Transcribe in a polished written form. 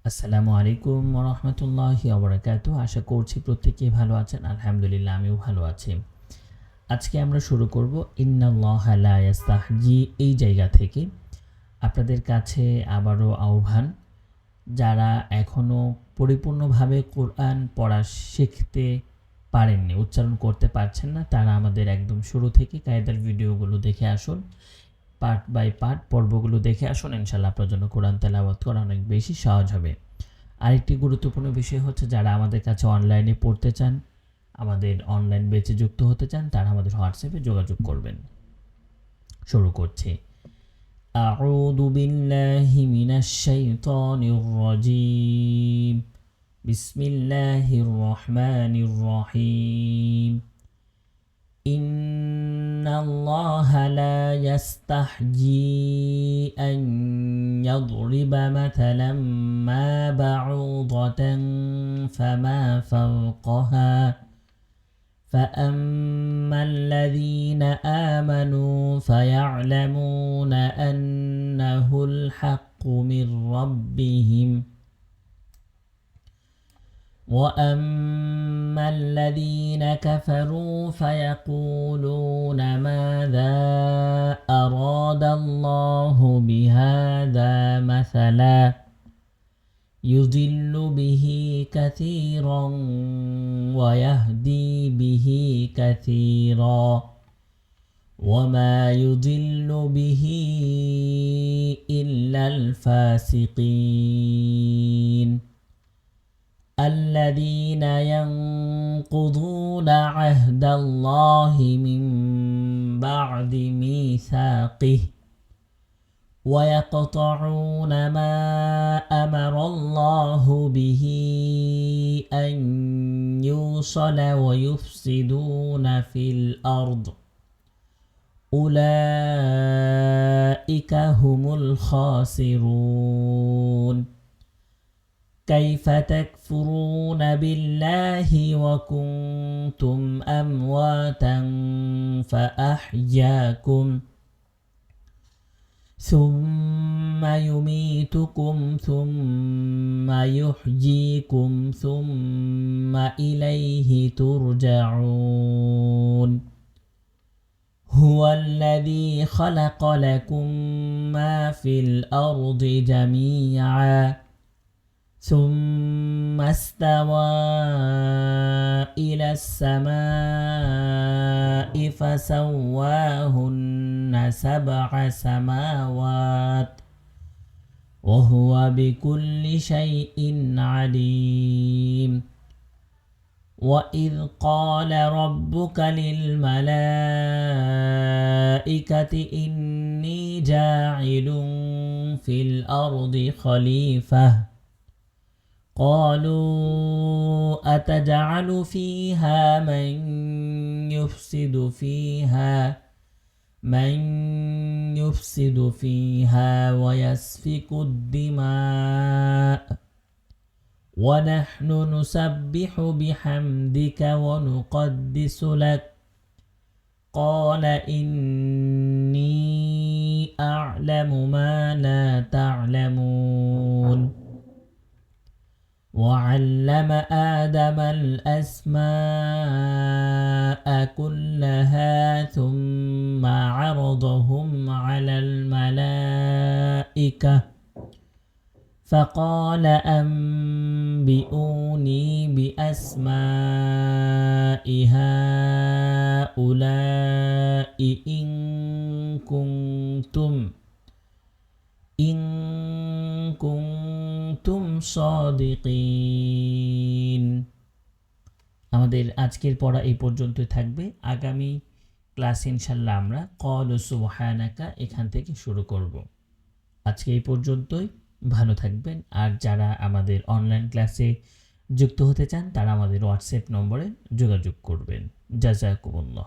আসসালামু আলাইকুম ওয়া রাহমাতুল্লাহি ওয়া বারাকাতুহু। আশা করছি প্রত্যেকেই ভালো আছেন। আলহামদুলিল্লাহ আমিও ভালো আছি। আজকে আমরা শুরু করব ইন্নাল্লাহা লা ইয়াস্তাহজি এই জায়গা থেকে। আপনাদের কাছে আবারও আহ্বান, যারা এখনও পরিপূর্ণভাবে কোরআন পড়া শিখতে পারেননি, উচ্চারণ করতে পারছেন না, তারা আমাদের একদম শুরু থেকে কায়দার ভিডিওগুলো দেখে আসুন। পার্ট বাই পার্ট পর্বগুলো দেখে আসুন, ইনশাআল্লাহ আপনার জন্য কোরআন তেলাওয়াত করা অনেক বেশি সহজ হবে। আরেকটি গুরুত্বপূর্ণ বিষয় হচ্ছে, যারা আমাদের কাছে অনলাইনে পড়তে চান, আমাদের অনলাইন ব্যাচে যুক্ত হতে চান, তারা আমাদের হোয়াটসঅ্যাপে যোগাযোগ করবেন। শুরু করছি। আউযু বিল্লাহি মিনাশ শাইতানির রাজীম। বিসমিল্লাহির রহমানির রহিম। ইন্নাল্লাহা লা ইয়াস্তাহজি আন ইয়াদরিবা মাথালাম মা বাউদাতান ফামা ফাওকাহা فأما الذين آمنوا فيعلمون أنه الحق من ربهم وأما الذين كفروا فيقولون ماذا أراد الله بهذا مثلا يضل به كثيرا ويهدي به كثيرا وما يضل به إلا الفاسقين الذين ينقضون عهد الله من بعد ميثاقه ويقطعون ما أمر الله به أن يوصل ويفسدون في الأرض أولئك هم الخاسرون كيف تكفرون بالله وكنتم أمواتا فأحياكم ثم يميتكم ثم يحييكم ثم إليه ترجعون هو الذي خلق لكم ما في الأرض جميعا ثم استوى إلى السماء فسواهن سبع سماوات وهو بكل شيء عليم وإذ قال ربك للملائكة إني جاعل في الأرض خليفة قالوا أتجعل فيها من يفسد فيها ويسفك الدماء ونحن نسبح بحمدك ونقدس لك قال إني أعلم ما لا تعلمون وعلم آدم الأسماء كلها ثم عرضهم على الملائكة فقال أنبئوني بأسماء هؤلاء إن কুনতুম সাদিকিন। আমাদের আজকের পড়া এই পর্যন্তই থাকবে। আগামী ক্লাসে ইনশাল্লাহ আমরা ক্বালু সুবহানাকা এখান থেকে শুরু করব। আজকে এই পর্যন্তই, ভালো থাকবেন। আর যারা আমাদের অনলাইন ক্লাসে যুক্ত হতে চান, তারা আমাদের হোয়াটসঅ্যাপ নম্বরে যোগাযোগ করবেন। জাযাকুমুল্লাহ।